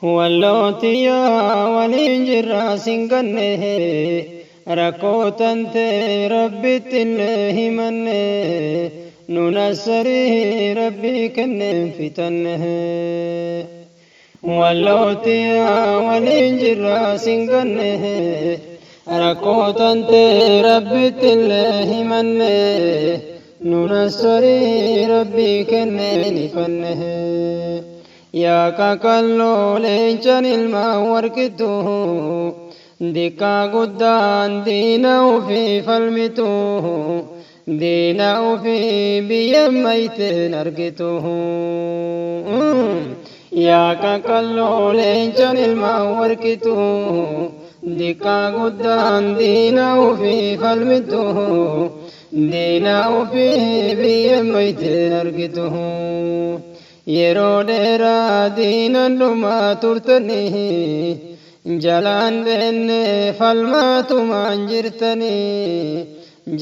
واللوتيا والإنجر سنغنه ركوتنت ربي تنه من ننسره ربي كن فتنه واللوتيا والإنجر سنغنه ركوتنت ربي تنه من ننسره ربي كن فنه يا كاكلو لينشان الموركتو ديكا قدان دينا في فلمتو دينا في بيميت نرقتو يا كاكلو لينشان الموركتو ديكا قدان دينا في فلمتو دينا في بيميت نرقتو yeroo dheeraa diinan dhumaa turtanii jalaan beenne falmaatumaan jirtanii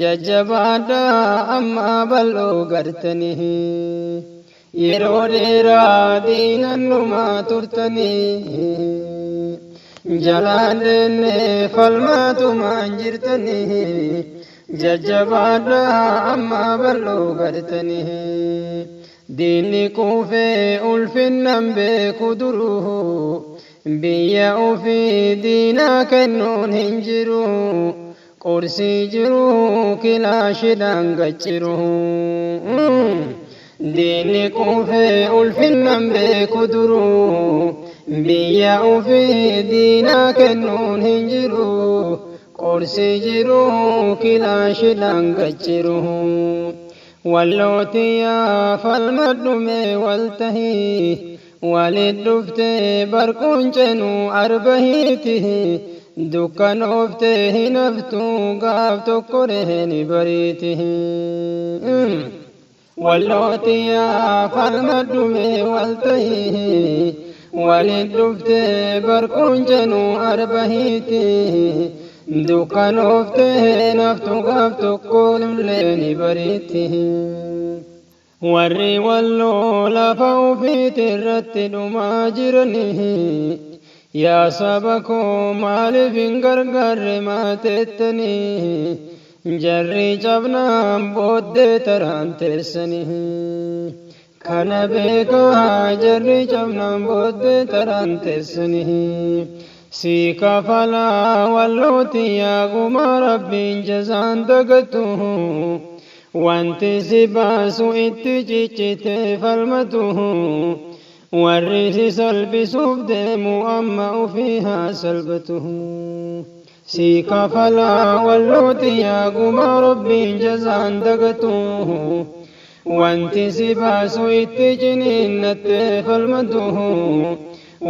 jajjabaadhaa ammaa bal'oo gartanii yeroo dheeraa diinan dhumaa turtanii jalaan beenne falmaatumaan jirtanii jajjabaadhaa ammaa bal'oo gartanii ديني كوفي ألفنن بكدره بيا في دينا كنون هنجرو قرسي جرو كلا شدان قجرو ديني كوفي ألفنن بكدره بيا في دينا كنون هنجرو قرسي جرو كلا شدان قجرو واللوتيا فالمدمي والتهي والدفت بركون جنو أربهيته دكان أفته نفتو قافتو كرهن بريته واللوتيا فالمدمي والتهي والدفت بركون جنو أربهيته دكان أفته نفتو قافتو كل بريته warri walloo lafa ufiiti irratti dhumaa jiranii yaa saba koo maaliif hin gargaarre maateettanii jarri cabnaan booddee taraan teessanii kana beekaa jarri cabnaan booddee taraan teessanii sii kafalaa wallooti yaa gumaa rabbiin jazaan dagatu wanti si baasu itti ciccite falmatuhu warri si salphisuuf deemu amma ufii haa salphatuhu si kafalaa wallooti yaa gumaa rabbiin jazaan dagatuhu wanti si baasu itti ciniinnatte falmatuhu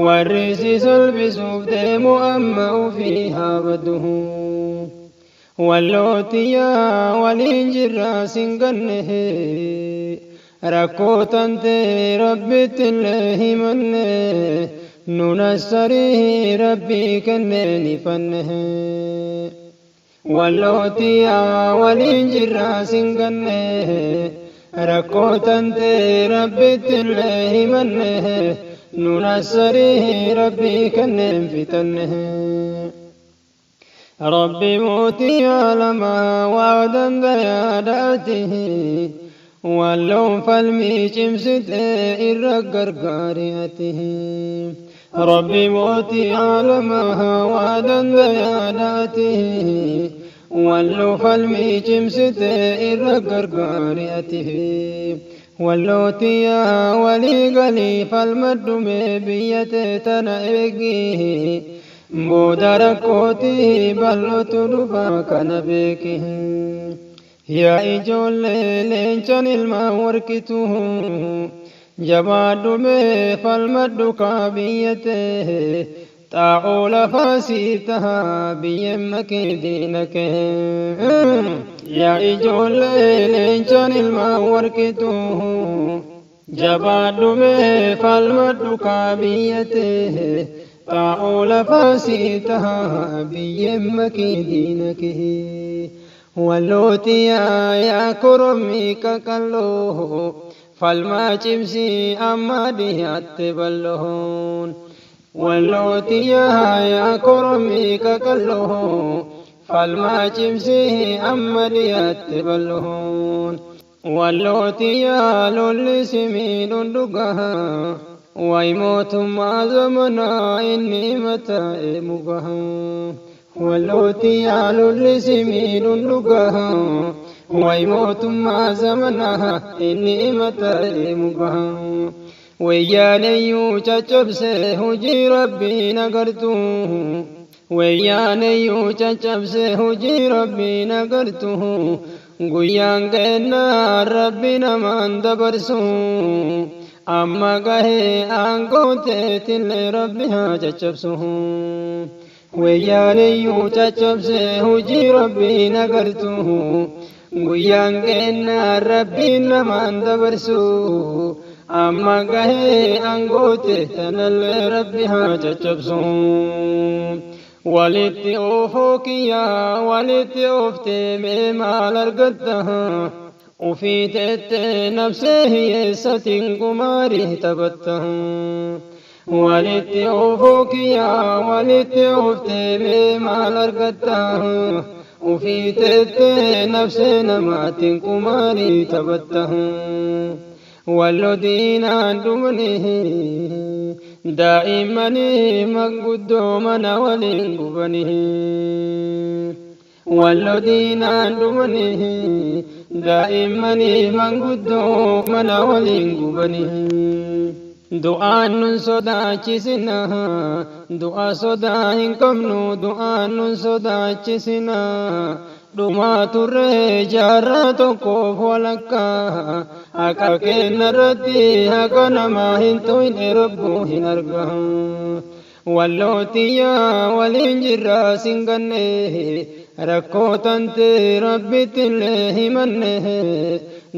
warri si salphisuuf deemu amma ufii haa baduhu واللوتيا والإنجر سنغنه ركوتنت ربي تله منه ننسره ربي كنني فنه واللوتيا والإنجر سنغنه ركوتنت ربي تله منه ننسره ربي كنني فنه ربي موتي علما وعدا بياداته واللوم فالمي جمسد إرقر قارئته ربي موتي علما وعدا بياداته واللوم فالمي جمسد إرقر قارئته واللوتيا ولي قلي فالمدم بيته تنعيقه بودر كوتي بلوتو دفا كان بيكه يا إجول لينشان الموركته جباد بي فالمد كابيته تعول فاسيتها بيمك دينك يا إجول لينشان الموركته جباد بي فالمد كابيته تعول فاسيتها بيمك دينك واللوتيا يا كرمي ككلوه falmaa cimsii amma dhiyaatti bal'oon wallootiyaa yaa koromii qaqal'oo falmaa cimsii amma dhiyaatti bal'oon wallootiyaa lolli simiidhuun dhugaa way mootummaa zamanaa inni mataa'e mugaha wallootiyaa lolli simiidhuun dhugaa way mootummaa zamanaa inni mataa'e mugaha wayyaanayyuu caccabse hojii rabbiin agartu wayyaanayyuu caccabse hojii rabbiin agartu guyyaan kennaa rabbi namaan dabarsu amma gahee aangooteetillee rabbi haa caccabsu wayyaanayyuu caccabse hojii rabbiin agartu guyyaan kennaa rabbi namaan dabarsu amma gahee aangooteetillee rabbi haa caccabsu walitti oofoo kiyyaa walitti ooftee mee maal argatta ufii teettee nafsee hiyyeessatiin kumaarii taphatta walitti oofoo kiyyaa walitti ooftee mee maal argatta ufii teettee nafsee namaatiin kumaarii taphatta wallo diinaan dhumanii daa'imanii manguddoo mana waliin gubanii wallo diinaan dhumanii daa'imanii manguddoo mana waliin gubanii du'aan nun sodaachisina du'a sodaa hin qabnu du'aan nun sodaachisina dhumaa turree jaarraa tokkoof walakkaa haqa kennarratti haqa namaa hin toyne rabbuu hin argamu wallootiyaa waliin jirraa singanne rakkoo tantee rabbittillee himanne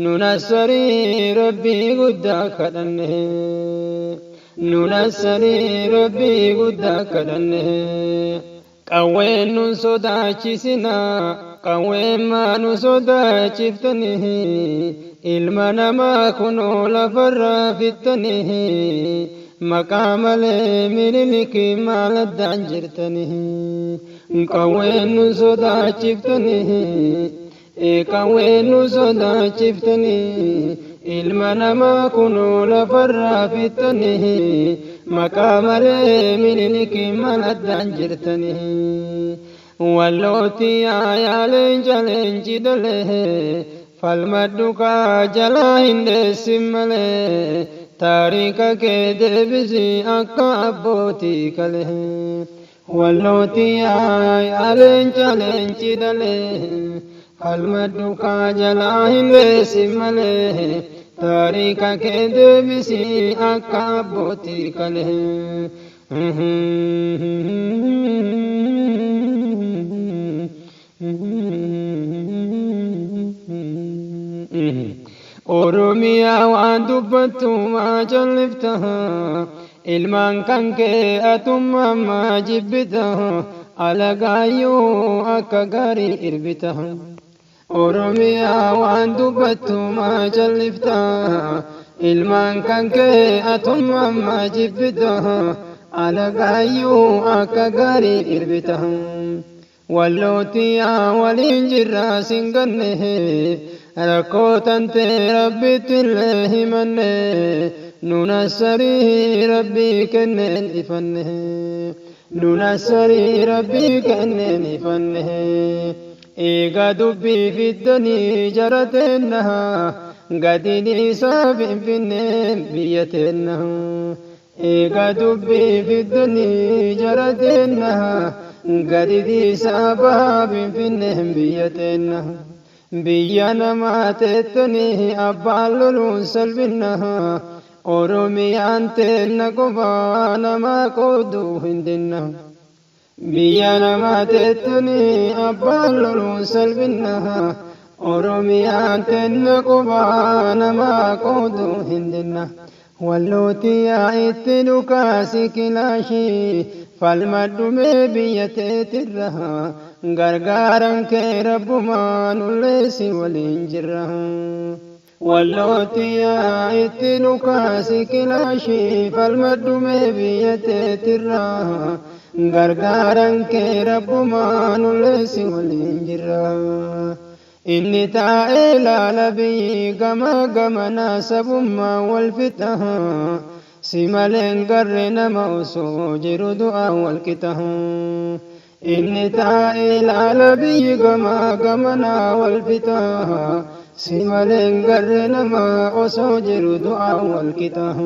nunassarii rabbii guddaa kadhanne nunassarii rabbii guddaa kadhanne qawween nun sodaachisina qawween maa nu sodaachiftanii ilma namaa kunoo lafarraa fittanii maqaa malee mililikii maal addaan jirtanii qawween nu sodaachiftanii qawween nu sodaachiftanii ilma namaa kunoo lafarraa fittanii maqaa malee mililikii maal addaan jirtanii wallootiyaa yaaleenca leenci dalee falmadhukaa jalaa hin dheessin malee taarika kee deebisii akka abbootii kalee wallootiyaa yaaleenca leenci dalee falmadhukaa jalaa hin dheessin malee taarika kee deebisii akka abbootii kalee Oromiyaa waan dubbattu maa jallifta ilmaan kan kee atummaa maa jibbita alagaayyuu akka gaarii irbita Oromiyaa waan dubbattu maa jallifta ilmaan kan kee atummaa maa jibbita alagaayyuu akka gaarii irbita wallootiyaa waliin jirraa singanne rakkoo tantee rabbittillee himanne nunassarii rabbii kenneen ifanne nunassarii rabbii kenneen ifanne eega dubbii fiddanii jarateennaha gadin isaa finfinnee biyyateennaha eega dubbii fiddanii jarateennaha gadin isaa bahaa finfinnee biyyateennaha biyya namaa teettanii abbaan loluun salphinna oromiyaan teenna qofaa namaa qooduu hin dinna biyya namaa teettanii abbaan loluun salphinna oromiyaan teenna qofaa namaa qooduu hin dinna wallootiyaa itti dhukaasi kilaashii falmadhumee biyya teetirra gargaaran kee rabbumaan ulleessi waliin jirra واللوتي اتنكاسي كلاشي فالمد مبيت ترى غرغارا كرب ما نلسي والانجرا إني تعالى لبي كما ناسب ما والفتح سمالين قرن موسو جرد أول كته إني تعالى لبي كما والفتح سمالين قرن موسو جرد أول كته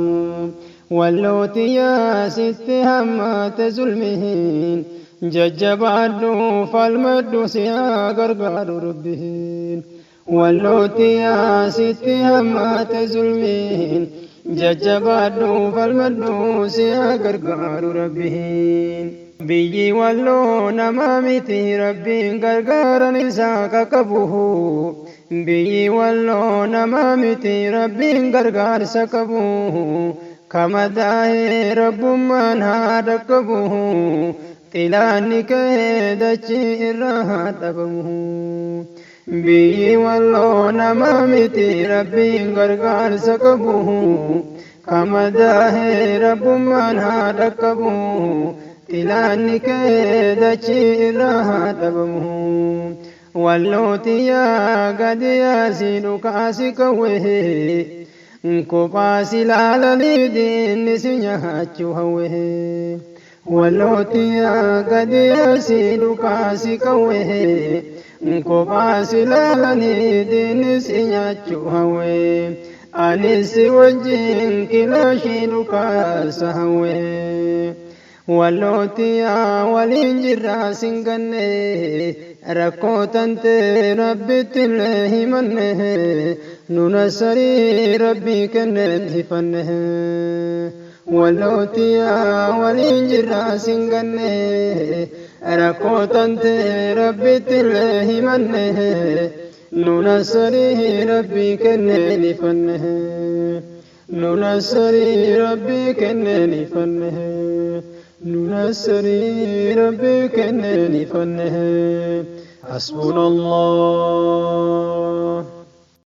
واللوتي يا ست همات ظلمهن ججبادو فالمد سيا غرغر ربهن واللوتي يا ست همات ظلمهن ججبادو فالمد سيا غرغر ربهن بيجي واللو نمامتي ربي غرغر نساك كبوه بيجي واللو نمامتي ربي غرغر سكبوه كما داهي رب من هادكبوه تلاني كهدتي إرها تبمه بي والله نمامتي ربي غرغار سكبوه كما داهي رب من هادكبوه تلاني كهدتي إرها تبمه واللوتي يا قد ياسين كاسك وهي كوباسي لالني دين سنياتشو هوه واللوتي قد يسيد كاسي كوه كوباسي لالني دين سنياتشو هوه أنيس وجين كلاشي لكاس هوه واللوتي والإنجرا سنغني ركو تنتي ربي تله منه ننسري ربي كنه فنه واللوتي والإنجرا سنغني ركو تنتي ربي تله منه ننسري ربي كنه فنه ننسري ربي كنه فنه ننسري ربي كنني فنه حسبنا الله